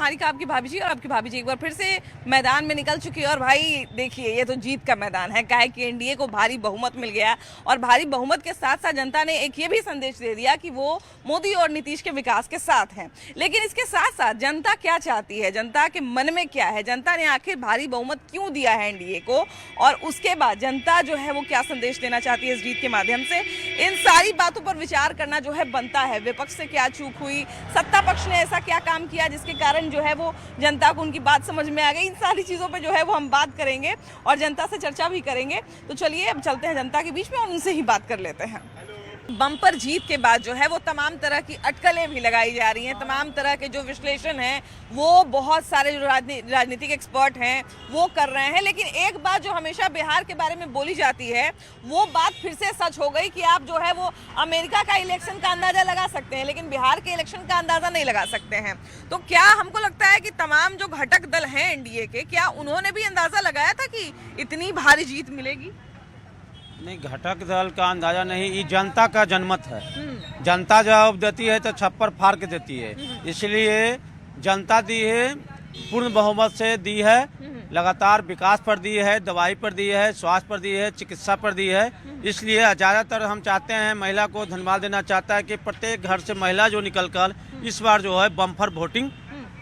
हमारी का आपकी भाभी जी, और आपकी भाभी जी एक बार फिर से मैदान में निकल चुकी है। और भाई देखिए, ये तो जीत का मैदान है, काहे कि एनडीए को भारी बहुमत मिल गया। और भारी बहुमत के साथ साथ जनता ने एक ये भी संदेश दे दिया कि वो मोदी और नीतीश के विकास के साथ हैं। लेकिन इसके साथ साथ जनता क्या चाहती है, जनता के मन में क्या है, जनता ने आखिर भारी बहुमत क्यों दिया है एनडीए को, और उसके बाद जनता जो है वो क्या संदेश देना चाहती है इस जीत के माध्यम से, इन सारी बातों पर विचार करना जो है बनता है। विपक्ष से क्या चूक हुई, सत्ता पक्ष ने ऐसा क्या काम किया जिसके कारण जो है वो जनता को उनकी बात समझ में आ गई, इन सारी चीज़ों पे जो है वो हम बात करेंगे और जनता से चर्चा भी करेंगे। तो चलिए अब चलते हैं जनता के बीच में और उनसे ही बात कर लेते हैं। बम्पर जीत के बाद जो है वो तमाम तरह की अटकलें भी लगाई जा रही हैं, तमाम तरह के जो विश्लेषण हैं वो बहुत सारे जो राजनीतिक एक्सपर्ट हैं वो कर रहे हैं। लेकिन एक बात जो हमेशा बिहार के बारे में बोली जाती है वो बात फिर से सच हो गई कि आप जो है वो अमेरिका का इलेक्शन का अंदाजा लगा सकते हैं लेकिन बिहार के इलेक्शन का अंदाजा नहीं लगा सकते हैं। तो क्या हमको लगता है कि तमाम जो घटक दल हैं एनडीए के, क्या उन्होंने भी अंदाजा लगाया था कि इतनी भारी जीत मिलेगी? नहीं, घटक दल का अंदाजा नहीं, ये जनता का जनमत है। जनता जब देती है तो छप्पर फाड़ के देती है, इसलिए जनता दी है, पूर्ण बहुमत से दी है, लगातार विकास पर दी है, दवाई पर दी है, स्वास्थ्य पर दी है, चिकित्सा पर दी है। इसलिए ज़्यादातर हम चाहते हैं, महिला को धन्यवाद देना चाहता है कि प्रत्येक घर से महिला जो निकलकर इस बार जो है बम्पर वोटिंग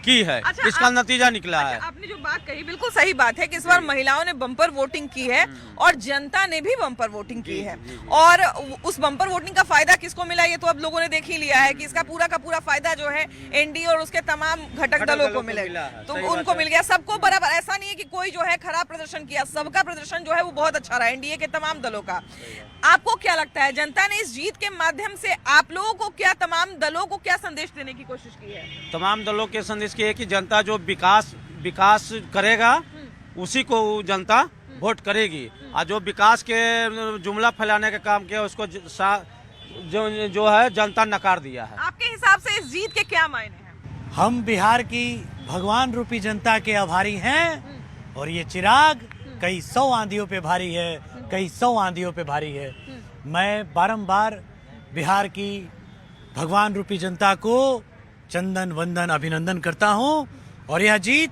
की है। अच्छा, इसका नतीजा निकला है। आपने जो बात कही बिल्कुल सही बात है कि इस बार महिलाओं ने बम्पर वोटिंग की है और जनता ने भी बम्पर वोटिंग की है। और उस बम्पर वोटिंग का फायदा किसको मिला ये तो अब लोगों ने देख ही लिया है कि इसका पूरा का पूरा फायदा जो है एनडीए और उसके तमाम घटक दलों को मिलेगा। तो उनको मिल गया, सबको बराबर। ऐसा नहीं है कि कोई जो है खराब प्रदर्शन किया, सबका प्रदर्शन जो है वो बहुत अच्छा रहा एनडीए के तमाम दलों का। आपको क्या लगता है जनता ने इस जीत के माध्यम से आप लोगों को क्या, तमाम दलों को क्या संदेश देने की कोशिश की है? तमाम दलों के संदेश की है कि जनता जो विकास करेगा उसी को जनता वोट करेगी, और जो विकास के जुमला फैलाने का काम किया उसको जो है जनता नकार दिया है। आपके हिसाब से इस जीत के क्या मायने हैं? हम बिहार की भगवान रूपी जनता के आभारी हैं और ये चिराग कई 100 आंधियों पे भारी है, कई 100 आंधियों पे भारी है। मैं बारंबार बिहार की भगवान रूपी जनता को चंदन वंदन अभिनंदन करता हूं और यह जीत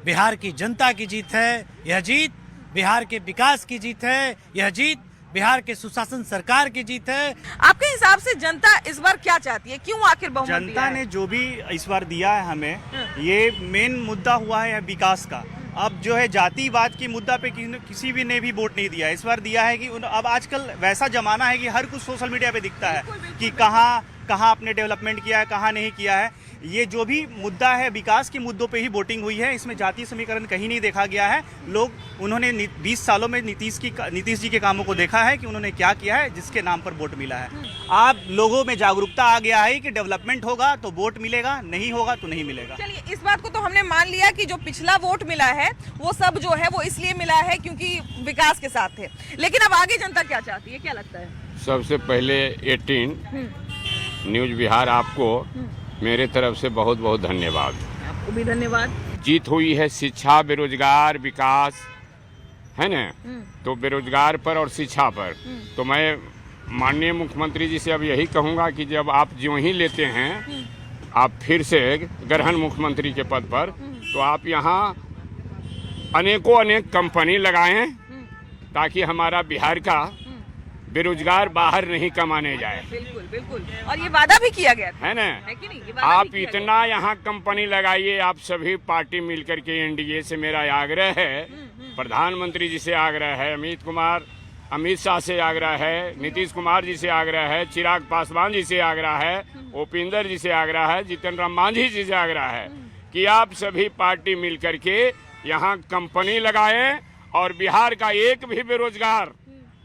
बिहार की जनता की जीत है, यह जीत बिहार के विकास की जीत है, यह जीत बिहार के सुशासन सरकार की जीत है। आपके हिसाब से जनता इस बार क्या चाहती है, क्यों आखिर बहुमत दिया है? जनता ने जो भी इस बार दिया है हमें, ये मेन मुद्दा हुआ है विकास का। अब जो है जातिवाद की मुद्दा पे किसी भी ने भी वोट नहीं दिया। इस बार दिया है कि अब आजकल वैसा जमाना है कि हर कुछ सोशल मीडिया पे दिखता है कि कहाँ आपने डेवलपमेंट किया है, कहाँ नहीं किया है। ये जो भी मुद्दा है विकास के मुद्दों पे ही वोटिंग हुई है, इसमें जातीय समीकरण कहीं नहीं देखा गया है। उन्होंने 20 सालों में नीतीश जी के कामों को देखा है कि उन्होंने क्या किया है जिसके नाम पर वोट मिला है। आप लोगों में जागरूकता आ गया है कि डेवलपमेंट होगा तो वोट मिलेगा, नहीं होगा तो नहीं मिलेगा। चलिए, इस बात को तो हमने मान लिया कि जो पिछला वोट मिला है वो सब जो है वो इसलिए मिला है क्योंकि विकास के साथ थे। लेकिन अब आगे जनता क्या चाहती है, क्या लगता है? सबसे पहले 18 न्यूज बिहार आपको मेरे तरफ से बहुत बहुत धन्यवाद। आपको भी धन्यवाद। जीत हुई है शिक्षा, बेरोजगार, विकास, है ना? तो बेरोजगार पर और शिक्षा पर तो मैं माननीय मुख्यमंत्री जी से अब यही कहूँगा कि जब आप जो ही लेते हैं आप फिर से ग्रहण मुख्यमंत्री के पद पर, तो आप यहाँ अनेक कंपनी लगाएं ताकि हमारा बिहार का बेरोजगार बाहर नहीं कमाने जाए। बिल्कुल बिल्कुल, और ये वादा भी किया गया था, है ना? है कि नहीं? आप इतना यहाँ कंपनी लगाइए, आप सभी पार्टी मिलकर के। एनडीए से मेरा आग्रह है, प्रधानमंत्री जी से आग्रह है, अमित शाह से आग्रह है, नीतीश कुमार जी से आग्रह है, चिराग पासवान जी से आग्रह है, उपेंद्र जी से आग्रह है, जीतन राम मांझी जी से आग्रह है कि आप सभी पार्टी मिलकर के यहाँ कंपनी लगाएं और बिहार का एक भी बेरोजगार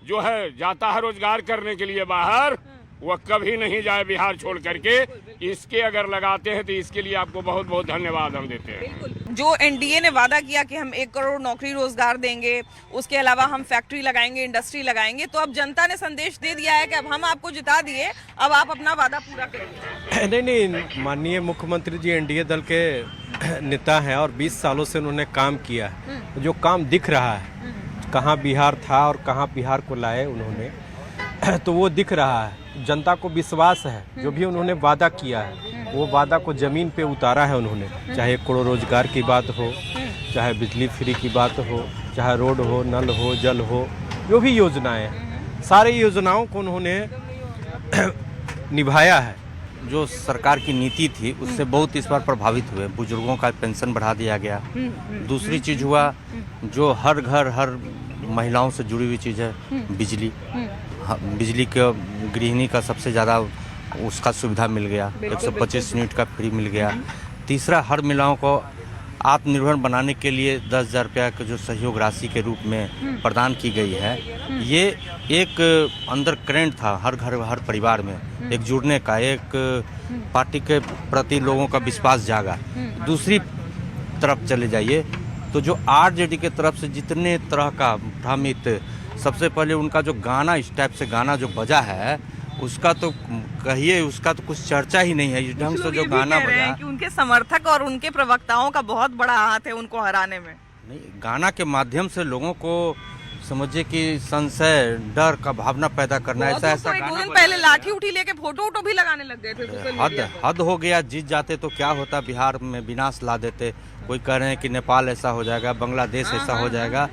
जो है जाता है रोजगार करने के लिए बाहर, वह कभी नहीं जाए बिहार छोड़ करके। इसके अगर लगाते हैं तो इसके लिए आपको बहुत बहुत धन्यवाद हम देते हैं। जो एनडीए ने वादा किया कि हम 1 करोड़ नौकरी रोजगार देंगे, उसके अलावा हम फैक्ट्री लगाएंगे, इंडस्ट्री लगाएंगे, तो अब जनता ने संदेश दे दिया है कि अब हम आपको जिता दिए, अब आप अपना वादा पूरा करिए। नहीं, माननीय मुख्यमंत्री जी एनडीए दल के नेता हैं और 20 सालों से उन्होंने काम किया है। जो काम दिख रहा है, कहाँ बिहार था और कहाँ बिहार को लाए उन्होंने, तो वो दिख रहा है। जनता को विश्वास है, जो भी उन्होंने वादा किया है वो वादा को ज़मीन पे उतारा है उन्होंने। चाहे 1 करोड़ रोजगार की बात हो, चाहे बिजली फ्री की बात हो, चाहे रोड हो, नल हो, जल हो, जो भी योजनाएं, सारी योजनाओं को उन्होंने निभाया है। जो सरकार की नीति थी उससे बहुत इस बार प्रभावित हुए। बुजुर्गों का पेंशन बढ़ा दिया गया। दूसरी चीज़ हुआ जो हर घर हर महिलाओं से जुड़ी हुई चीज़ है बिजली। बिजली के गृहिणी का सबसे ज़्यादा उसका सुविधा मिल गया, 125 यूनिट का फ्री मिल गया। तीसरा, हर महिलाओं को आत्मनिर्भर बनाने के लिए 10,000 रुपया का जो सहयोग राशि के रूप में प्रदान की गई है, ये एक अंदर करेंट था हर घर हर परिवार में, एक जुड़ने का, एक पार्टी के प्रति लोगों का विश्वास जागा। दूसरी तरफ चले जाइए तो जो आरजेडी के तरफ से जितने तरह का भ्रमित, सबसे पहले उनका जो गाना, इस टाइप से गाना जो बजा है, उसका तो कहिए, उसका तो कुछ चर्चा ही नहीं है। इस ढंग से जो गाना बजा कि उनके समर्थक और उनके प्रवक्ताओं का बहुत बड़ा हाथ है उनको हराने में। नहीं, गाना के माध्यम से लोगों को समझिए कि संशय, डर का भावना पैदा करना, ऐसा तो एक दो दिन पहले लाठी उठी लेके फोटो भी लगाने लग गए थे सोशल मीडिया पे। हद हो गया। जीत जाते तो क्या होता, बिहार में विनाश ला देते। कोई कह रहे हैं कि नेपाल ऐसा हो जाएगा, बांग्लादेश ऐसा हो जाएगा।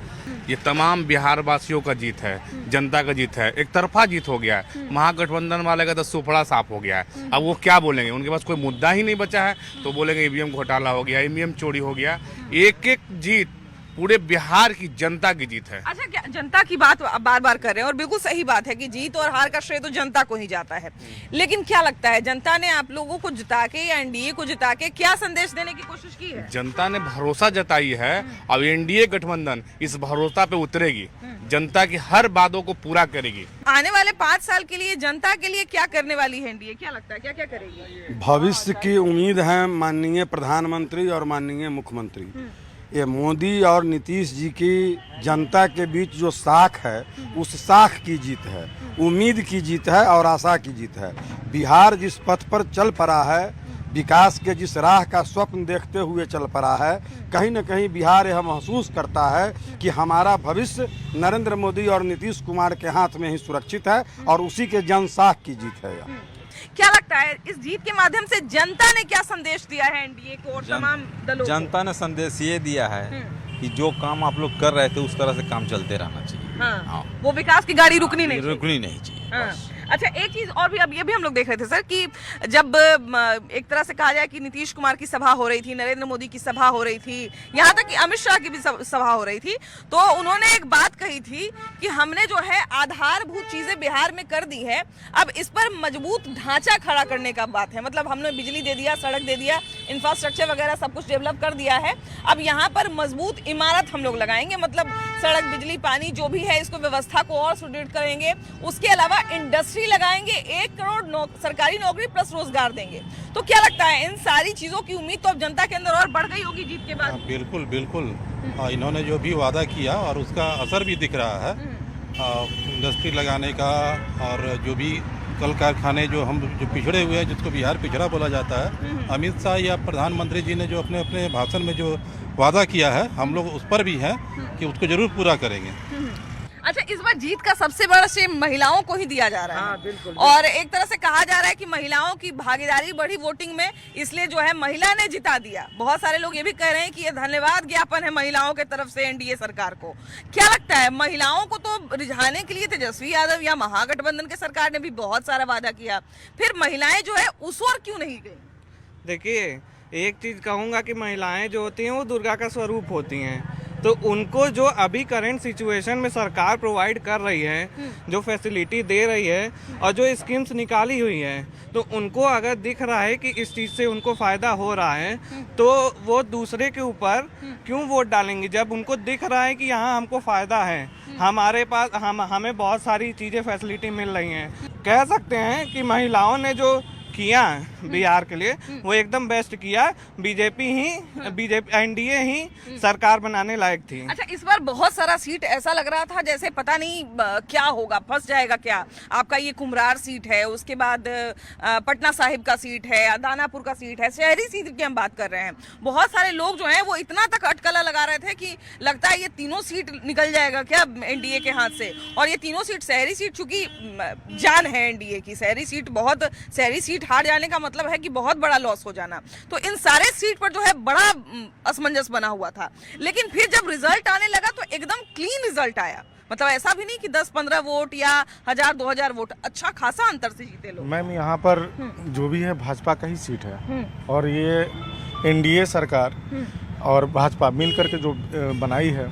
ये तमाम बिहार वासियों का जीत है, जनता का जीत है। एक तरफा जीत हो गया है। महागठबंधन वाले का तो सुपड़ा साफ हो गया है। अब वो क्या बोलेंगे, उनके पास कोई मुद्दा ही नहीं बचा है तो बोलेंगे ईवीएम घोटाला हो गया, ईवीएम चोरी हो गया। एक एक जीत पूरे बिहार की जनता की जीत है। अच्छा, क्या जनता की बात बार बार कर रहे हैं और बिल्कुल सही बात है कि जीत और हार का श्रेय तो जनता को ही जाता है, लेकिन क्या लगता है जनता ने आप लोगों को जिता के या एनडीए को जिता के क्या संदेश देने की कोशिश की है? जनता ने भरोसा जताई है। अब एनडीए गठबंधन इस भरोसा पे उतरेगी, जनता की हर बातों को पूरा करेगी। आने वाले 5 साल के लिए जनता के लिए क्या करने वाली है एनडीए? क्या लगता है क्या क्या करेगी? भविष्य की उम्मीद है माननीय प्रधानमंत्री और माननीय मुख्यमंत्री। ये मोदी और नीतीश जी की जनता के बीच जो साख है, उस साख की जीत है, उम्मीद की जीत है और आशा की जीत है। बिहार जिस पथ पर चल पड़ा है, विकास के जिस राह का स्वप्न देखते हुए चल पड़ा है, कहीं न कहीं बिहार यह महसूस करता है कि हमारा भविष्य नरेंद्र मोदी और नीतीश कुमार के हाथ में ही सुरक्षित है और उसी के जनसाख की जीत है। क्या लगता है इस जीत के माध्यम से जनता ने क्या संदेश दिया है एनडीए को और तमाम दलों को? जनता ने संदेश ये दिया है कि जो काम आप लोग कर रहे थे उस तरह से काम चलते रहना चाहिए। हाँ। वो विकास की गाड़ी रुकनी नहीं चाहिए। हाँ। अच्छा, एक चीज और भी, अब ये भी हम लोग देख रहे थे सर कि जब एक तरह से कहा जाए कि नीतीश कुमार की सभा हो रही थी, नरेंद्र मोदी की सभा हो रही थी, यहाँ तक कि अमित शाह की भी सभा हो रही थी, तो उन्होंने एक बात कही थी कि हमने जो है आधारभूत चीजें बिहार में कर दी है, अब इस पर मजबूत ढांचा खड़ा करने का बात है। मतलब हमने बिजली दे दिया, सड़क दे दिया, इंफ्रास्ट्रक्चर वगैरह सब कुछ डेवलप कर दिया है, अब यहाँ पर मजबूत इमारत हम लोग लगाएंगे। मतलब सड़क, बिजली, पानी जो भी है, इसको व्यवस्था को और सुदृढ़ करेंगे। उसके अलावा इंडस्ट्री लगाएंगे, 1 करोड़ सरकारी नौकरी प्लस रोजगार देंगे। तो क्या लगता है इन सारी चीजों की उम्मीद तो अब जनता के अंदर और बढ़ गई होगी जीत के बाद? बिल्कुल बिल्कुल। इन्होंने जो भी वादा किया और उसका असर भी दिख रहा है। इंडस्ट्री लगाने का और जो भी कल कारखाने जो पिछड़े हुए हैं, जिसको बिहार पिछड़ा बोला जाता है, अमित शाह या प्रधानमंत्री जी ने जो अपने अपने भाषण में जो वादा किया है, हम लोग उस पर भी हैं कि उसको जरूर पूरा करेंगे। अच्छा, इस बार जीत का सबसे बड़ा श्रेय महिलाओं को ही दिया जा रहा है। बिल्कुल। और एक तरह से कहा जा रहा है कि महिलाओं की भागीदारी बढ़ी वोटिंग में, इसलिए जो है महिला ने जिता दिया। बहुत सारे लोग ये भी कह रहे हैं कि ये धन्यवाद ज्ञापन है महिलाओं के तरफ से एनडीए सरकार को। क्या लगता है, महिलाओं को तो रिझाने के लिए तेजस्वी यादव या महागठबंधन के सरकार ने भी बहुत सारा वादा किया, फिर महिलाएं जो है उस ओर क्यों नहीं गई? देखिए, एक चीज कहूँगा कि महिलाएं जो होती हैं वो दुर्गा का स्वरूप होती हैं, तो उनको जो अभी करंट सिचुएशन में सरकार प्रोवाइड कर रही है, जो फैसिलिटी दे रही है और जो स्कीम्स निकाली हुई है, तो उनको अगर दिख रहा है कि इस चीज़ से उनको फ़ायदा हो रहा है, तो वो दूसरे के ऊपर क्यों वोट डालेंगे? जब उनको दिख रहा है कि यहाँ हमको फ़ायदा है, हमारे पास हमें बहुत सारी चीज़ें फैसिलिटी मिल रही हैं। कह सकते हैं कि महिलाओं ने जो किया बिहार के लिए वो एकदम बेस्ट किया। बीजेपी एनडीए ही सरकार बनाने लायक थी। अच्छा, इस बार बहुत सारा सीट ऐसा लग रहा था जैसे पता नहीं क्या होगा, फंस जाएगा क्या। आपका ये कुम्हरार सीट है, उसके बाद पटना साहिब का सीट है, दानापुर का सीट है, शहरी सीट की हम बात कर रहे हैं। बहुत सारे लोग जो हैं वो इतना तक अटकला लगा रहे थे कि लगता है ये तीनों सीट निकल जाएगा क्या एनडीए के हाथ से। और ये तीनों सीट शहरी सीट, चूंकि जान है एनडीए की, शहरी सीट सीट हार जाने का मतलब है कि बहुत बड़ा लॉस हो जाना। तो इन सारे सीट पर जो है बड़ा असमंजस बना हुआ था, लेकिन फिर जब रिजल्ट आने लगा तो एकदम क्लीन रिजल्ट आया। मतलब ऐसा भी नहीं कि 10-15 वोट या 1000-2000 वोट, अच्छा खासा अंतर से जीते लोग। मैम यहाँ पर जो भी है भाजपा का ही सीट है, और ये एनडीए सरकार और भाजपा मिल करके जो बनाई है,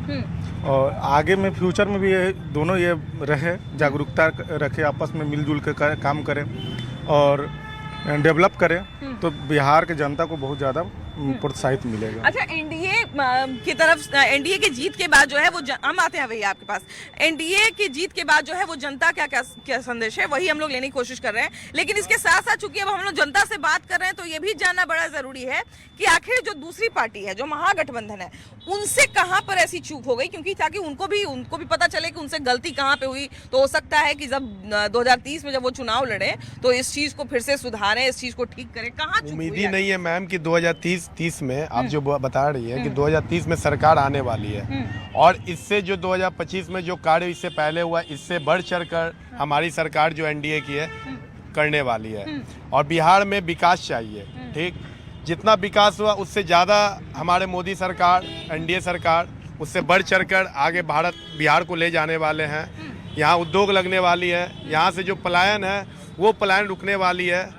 और आगे में फ्यूचर में भी ये दोनों ये रहे, जागरूकता रखे, आपस में मिलजुल कर काम करें और डेवलप करें, तो बिहार के जनता को बहुत ज़्यादा प्रोत्साहित मिलेगा। अच्छा, एनडीए की तरफ, एनडीए की जीत के बाद जो है वो हम आते हैं भैया आपके पास, एनडीए की जीत के बाद जो है वो जनता क्या संदेश है वही हम लोग लेने की कोशिश कर रहे हैं। लेकिन इसके साथ साथ चूंकि अब हम लोग जनता से बात कर रहे हैं तो ये भी जानना बड़ा जरूरी है कि आखिर जो दूसरी पार्टी है, जो महागठबंधन है, उनसे कहाँ पर ऐसी चूक हो गई, क्योंकि ताकि उनको भी पता चले कि उनसे गलती कहाँ पे हुई। तो हो सकता है कि जब 2030 में जब वो चुनाव लड़े तो इस चीज को फिर से सुधारें, इस चीज को ठीक करें। कहाँ उम्मीद ही नहीं है मैम कि 2030 में आप जो बता रही है कि 2030 में सरकार आने वाली है, और इससे जो 2025 में जो कार्य इससे पहले हुआ, इससे बढ़ चढ़कर हमारी सरकार जो एनडीए की है करने वाली है। और बिहार में विकास चाहिए, ठीक, जितना विकास हुआ उससे ज़्यादा हमारे मोदी सरकार, एनडीए सरकार उससे बढ़ चढ़कर आगे बिहार को ले जाने वाले हैं। यहाँ उद्योग लगने वाली है, यहाँ से जो पलायन है वो पलायन रुकने वाली है।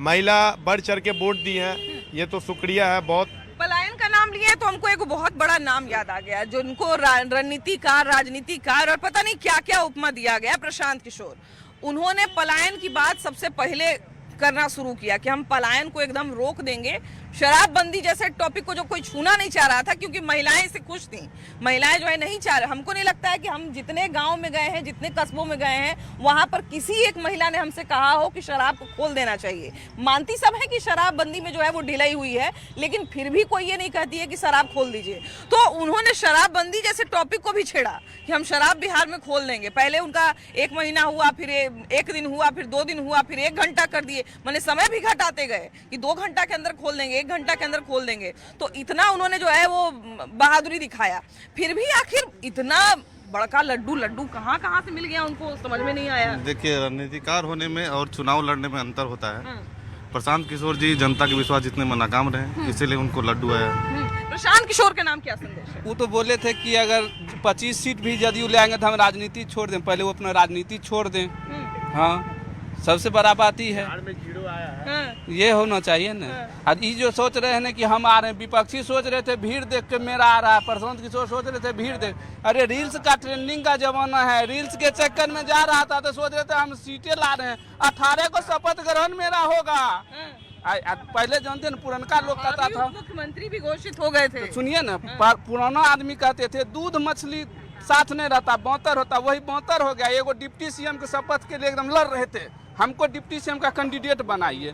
महिला बढ़ चढ़ के वोट दी हैं, ये तो शुक्रिया है बहुत। पलायन का नाम लिया है तो हमको एक बहुत बड़ा नाम याद आ गया, जो उनको रणनीतिकार, राजनीतिकार और पता नहीं क्या क्या उपमा दिया गया, प्रशांत किशोर। उन्होंने पलायन की बात सबसे पहले करना शुरू किया कि हम पलायन को एकदम रोक देंगे। शराबबंदी जैसे टॉपिक को जो कोई छूना नहीं चाह रहा था, क्योंकि महिलाएं इससे खुश थी। महिलाएं जो है नहीं चाह रहे। हमको नहीं लगता है कि हम जितने गांव में गए हैं, जितने कस्बों में गए हैं, वहां पर किसी एक महिला ने हमसे कहा हो कि शराब को खोल देना चाहिए। मानती सब है कि शराबबंदी में जो है वो ढिलाई हुई है, लेकिन फिर भी कोई ये नहीं कहती है कि शराब खोल दीजिए। तो उन्होंने शराबबंदी जैसे टॉपिक को भी छेड़ा कि हम शराब बिहार में खोल देंगे। पहले उनका 1 महीना हुआ, फिर 1 दिन हुआ, फिर 2 दिन हुआ, फिर 1 घंटा कर दिए। मैंने समय भी घटाते गए कि 2 घंटा के अंदर खोल देंगे, 1 घंटा के अंदर खोल देंगे। तो इतना उन्होंने जो है वो बहादुरी दिखाया। फिर भी आखिर इतना बड़का लड्डू कहाँ से मिल गया उनको, समझ में नहीं आया। देखिए, रणनीतिकार होने में और चुनाव लड़ने में अंतर होता है। प्रशांत किशोर जी जनता के विश्वास जीतने में नाकाम रहे, इसीलिए उनको लड्डू आया। प्रशांत किशोर के नाम क्या संदेश है? वो तो बोले थे कि अगर 25 सीट भी जदयू ले आएंगे तो हम राजनीति छोड़ दें। पहले वो अपना राजनीति छोड़ दें। हाँ, सबसे बड़ा बात ही है, ये होना चाहिए ना। आज ये जो सोच रहे हैं ना कि हम आ रहे हैं, विपक्षी सोच रहे थे भीड़ देख के मेरा आ रहा है, प्रशांत किशोर सोच रहे थे भीड़ देख। अरे रील्स का ट्रेंडिंग का जमाना है, रील्स के चक्कर में जा रहा था तो सोच रहे थे हम सीटें ला रहे हैं। 18 को शपथ ग्रहण मेरा होगा। पहले जानते ना, पुरनका लोग कहता था, मुख्यमंत्री भी घोषित हो गए थे। तो सुनिए ना, पुराना आदमी कहते थे दूध मछली साथ नहीं रहता, बौतर होता, वही बौतर हो गया। एगो डिप्टी सीएम के शपथ के लिए एकदम लड़ रहे थे, हमको डिप्टी सीएम का कैंडिडेट बनाइए।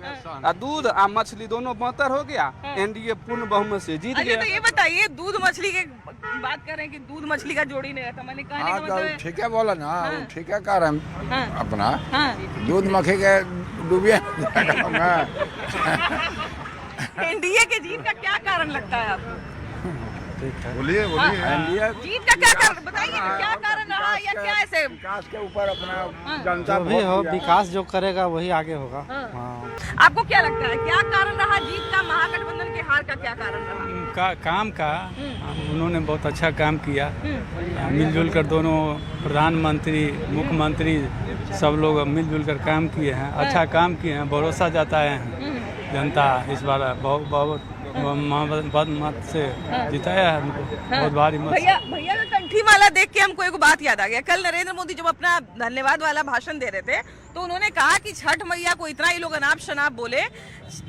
दूध और मछली दोनों बौतर हो गया, एनडीए पूर्ण बहुमत से जीत गया। तो ये बताइए, दूध मछली के बात करें कि दूध मछली का जोड़ी नहीं रहता, मैंने कहने का मतलब ठीक है बोला ना, ठीक है कह रहे हैं अपना दूध मक्खी के डूबिया। एनडीए के जीत का क्या कारण लगता है आपको? बोलिए जीत का क्या कारण बताइए, क्या कारण रहा या क्या ऐसे? विकास के ऊपर अपना जनता जो भी हो, विकास जो करेगा वही आगे होगा। आपको क्या लगता है क्या कारण रहा जीत का? महागठबंधन के हार का क्या कारण रहा? काम का उन्होंने बहुत अच्छा काम किया। मिलजुल कर दोनों प्रधानमंत्री, मुख्यमंत्री सब लोग मिलजुल कर काम किए हैं, अच्छा काम किए हैं। भरोसा जताए हैं जनता, इस बार बहुत मत से जिताया है हमको, बहुत भारी मत। भैया का कंठी माला देख के हमको एक बात याद आ गया। कल नरेंद्र मोदी जब अपना धन्यवाद वाला भाषण दे रहे थे तो उन्होंने कहा कि छठ मैया को इतना ही लोग अनाप शनाप बोले,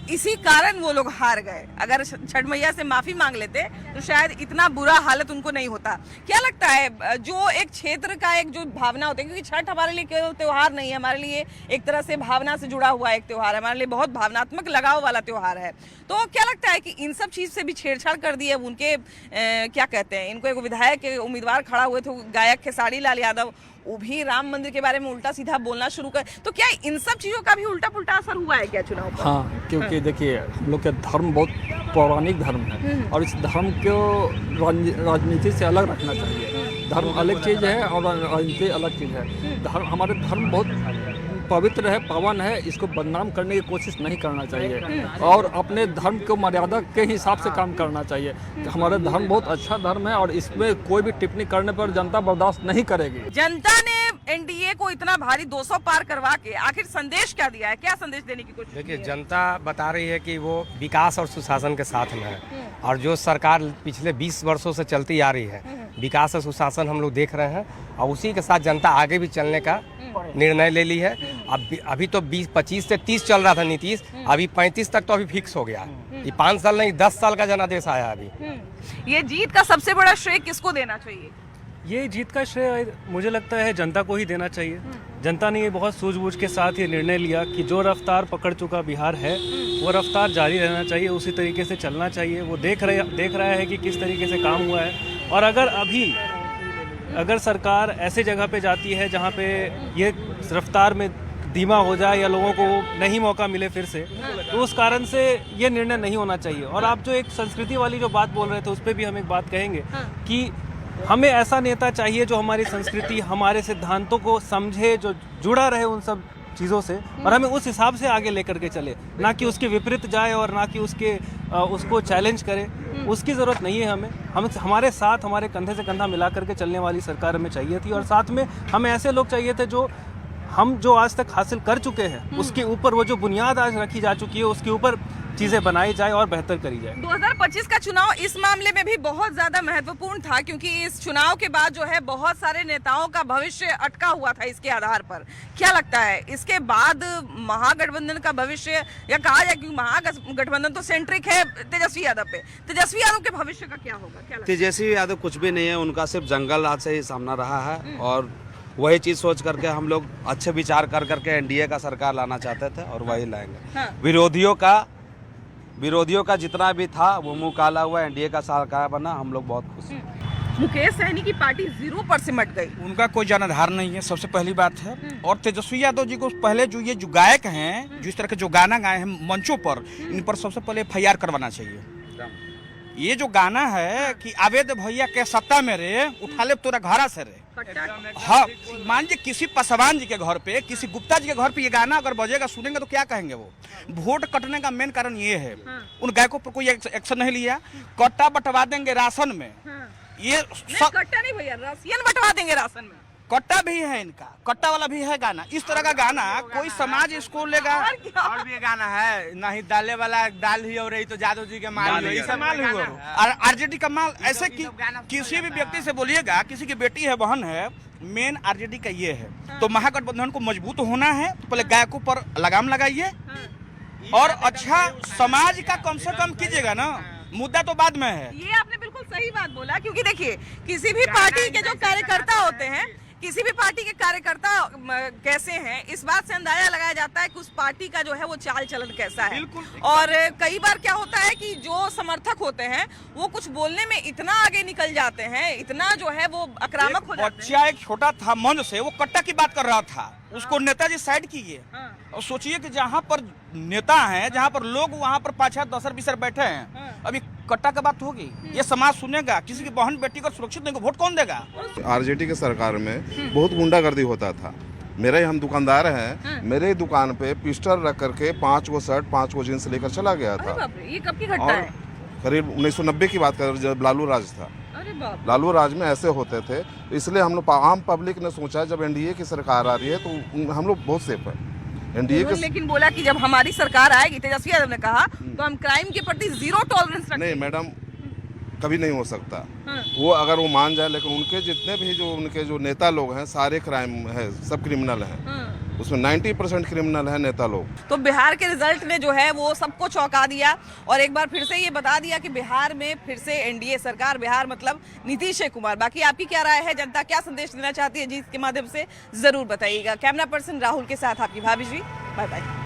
इसी कारण वो लोग हार गए। अगर छठ मैया से माफी मांग लेते तो शायद इतना बुरा हालत उनको नहीं होता। क्या लगता है, जो एक क्षेत्र का एक जो भावना होती है, क्योंकि छठ हमारे लिए केवल त्योहार नहीं है, हमारे लिए एक तरह से भावना से जुड़ा हुआ एक त्योहार है, हमारे लिए बहुत भावनात्मक लगाव वाला त्योहार है। तो क्या लगता है कि इन सब चीज से भी छेड़छाड़ कर दी है उनके, क्या कहते हैं, इनको एक विधायक उम्मीदवार खड़ा हुए थे गायक खेसारी लाल यादव, वो भी राम मंदिर के बारे में उल्टा सीधा बोलना शुरू कर, तो क्या इन सब चीजों का भी उल्टा पुल्टा असर हुआ है क्या चुनाव पर? हाँ, क्योंकि देखिए हम लोग का धर्म बहुत पौराणिक धर्म है और इस धर्म को राजनीति से अलग रखना चाहिए। धर्म अलग चीज़ है और राजनीति अलग चीज़ है। हमारे धर्म बहुत पवित्र है, पावन है, इसको बदनाम करने की कोशिश नहीं करना चाहिए और अपने धर्म को मर्यादा के हिसाब से काम करना चाहिए। हमारा धर्म बहुत अच्छा धर्म है और इसमें कोई भी टिप्पणी करने पर जनता बर्दाश्त नहीं करेगी। जनता ने एनडीए को इतना भारी 200 पार करवा के आखिर संदेश क्या दिया है, क्या संदेश देने की कोशिश की देखिए, है? जनता बता रही है कि वो विकास और सुशासन के साथ में है और जो सरकार पिछले 20 वर्षों से चलती आ रही है, विकास और सुशासन हम लोग देख रहे हैं और उसी के साथ जनता आगे भी चलने का निर्णय ले ली है। अभी तो 25 से 30 चल रहा था नीतीश, अभी 35 तक तो अभी फिक्स हो गया। ये 5 साल नहीं 10 साल का जनादेश आया अभी। ये जीत का सबसे बड़ा श्रेय किसको देना चाहिए? ये जीत का श्रेय मुझे लगता है जनता को ही देना चाहिए। जनता ने ये बहुत सूझबूझ के साथ ये निर्णय लिया कि जो रफ्तार पकड़ चुका बिहार है वो रफ्तार जारी रहना चाहिए, उसी तरीके से चलना चाहिए। वो देख रहा है कि किस तरीके से काम हुआ है और अगर सरकार ऐसे जगह पे जाती है जहाँ पे ये रफ्तार में धीमा हो जाए या लोगों को नहीं मौका मिले फिर से, तो उस कारण से ये निर्णय नहीं होना चाहिए। और आप जो एक संस्कृति वाली जो बात बोल रहे थे उस पर भी हम एक बात कहेंगे कि हमें ऐसा नेता चाहिए जो हमारी संस्कृति, हमारे सिद्धांतों को समझे, जो जुड़ा रहे उन सब चीज़ों से और हमें उस हिसाब से आगे लेकर के चले, ना कि उसके विपरीत जाए और ना कि उसको चैलेंज करे। उसकी ज़रूरत नहीं है हमें हमारे साथ, हमारे कंधे से कंधा मिला करके चलने वाली सरकार हमें चाहिए थी। और साथ में हमें ऐसे लोग चाहिए थे जो आज तक हासिल कर चुके हैं उसके ऊपर, वो जो बुनियाद आज रखी जा चुकी है उसके ऊपर चीजें बनाई जाए और बेहतर करी जाए। 2025 का चुनाव इस मामले में भी बहुत ज्यादा महत्वपूर्ण था क्योंकि इस चुनाव के बाद जो है बहुत सारे नेताओं का भविष्य अटका हुआ था इसके आधार पर। क्या लगता है इसके बाद महागठबंधन का भविष्य, या कहा जाए कि महागठबंधन तो सेंट्रिक है तेजस्वी यादव पे, तेजस्वी यादव के भविष्य का क्या होगा? क्या लगता है? तेजस्वी यादव कुछ भी नहीं है, उनका सिर्फ जंगल राज से ही सामना रहा है और वही चीज सोच करके हम लोग अच्छे विचार कर करके एनडीए का सरकार लाना चाहते थे और वही लाएंगे। विरोधियों का जितना भी था वो मुंह काला हुआ, एनडीए का सरकार बना, हम लोग बहुत खुश हैं। मुकेश सहनी की पार्टी 0 पर सिमट गई। उनका कोई जनाधार नहीं है, सबसे पहली बात है। और तेजस्वी यादव जी को पहले जो गायक हैं, जो इस तरह के जो गाना गाए हैं मंचों पर, इन पर सबसे पहले FIR करवाना चाहिए। ये जो गाना है कि आवेद भैया के सत्ता में रे, उठा ले तोरा घरा से रे। हाँ, मान लीजिए किसी पासवान जी के घर पे, किसी गुप्ता जी के घर पे ये गाना अगर बजेगा, सुनेंगे तो क्या कहेंगे वो? वोट कटने का मेन कारण ये है। उन गायकों पर कोई एक्शन नहीं लिया। कट्टा बंटवा देंगे राशन में, ये कट्टा नहीं भैया, राशन बंटवा देंगे राशन में। कट्टा भी है, इनका कट्टा वाला भी है गाना। इस तरह का गाना कोई समाज इसको लेगा। और भी गाना है, नहीं डाले वाला दाल ही हो रही तो जादव जी के माल हुआ। और आरजेडी का माल ऐसे कि किसी भी व्यक्ति से बोलिएगा, किसी की बेटी है, बहन है, मेन आरजेडी का ये है। तो महागठबंधन को मजबूत होना है तो पहले गायकों पर लगाम लगाइए और अच्छा समाज का कम से कम कीजिएगा ना, मुद्दा तो बाद में है। ये आपने बिल्कुल सही बात बोला क्योंकि देखिए किसी भी पार्टी के जो कार्यकर्ता होते हैं, किसी भी पार्टी के कार्यकर्ता कैसे हैं, इस बात से अंदाजा लगाया जाता है कि उस पार्टी का जो है वो चाल चलन कैसा है। और कई बार क्या होता है कि जो समर्थक होते हैं वो कुछ बोलने में इतना आगे निकल जाते हैं, इतना जो है वो आक्रामक हो जाते हैं। बच्चा एक छोटा था मंच से, वो कट्टा की बात कर रहा था, उसको नेताजी साइड कीजिए। और सोचिए कि जहाँ पर नेता हैं, जहाँ पर लोग, वहाँ पर 5-10 बैठे हैं, अभी कट्टा की बात होगी, ये समाज सुनेगा? किसी की बहन बेटी को सुरक्षित नहीं, वोट कौन देगा? आरजेडी के सरकार में बहुत गुंडागर्दी होता था। मेरे हम दुकानदार हैं, मेरे दुकान पे पिस्टल रख करके 5 गो शर्ट 5 गो जींस लेकर चला गया था। ये कब की घटना है? करीब 1990 की बात कर, जब लालू राज था। लालू राज में ऐसे होते थे, इसलिए हम लोग आम पब्लिक ने सोचा जब एनडीए की सरकार आ रही है तो हम लोग बहुत सेफ है एनडीए के। लेकिन बोला कि जब हमारी सरकार आएगी, तेजस्वी यादव ने कहा, तो हम क्राइम के प्रति 0 टॉलरेंस रखेंगे। नहीं मैडम, कभी नहीं हो सकता। वो अगर वो मान जाए, लेकिन उनके जितने भी उनके जो नेता लोग हैं सारे क्राइम है, सब क्रिमिनल हैं। उसमें 90% क्रिमिनल है नेता लोग। तो बिहार के रिजल्ट ने जो है वो सबको चौंका दिया और एक बार फिर से ये बता दिया कि बिहार में फिर से एनडीए सरकार, बिहार मतलब नीतीश कुमार। बाकी आपकी क्या राय है, जनता क्या संदेश देना चाहती है जीत के माध्यम से, जरूर बताइएगा। कैमरा पर्सन राहुल के साथ आपकी भाभी जी, बाय बाय।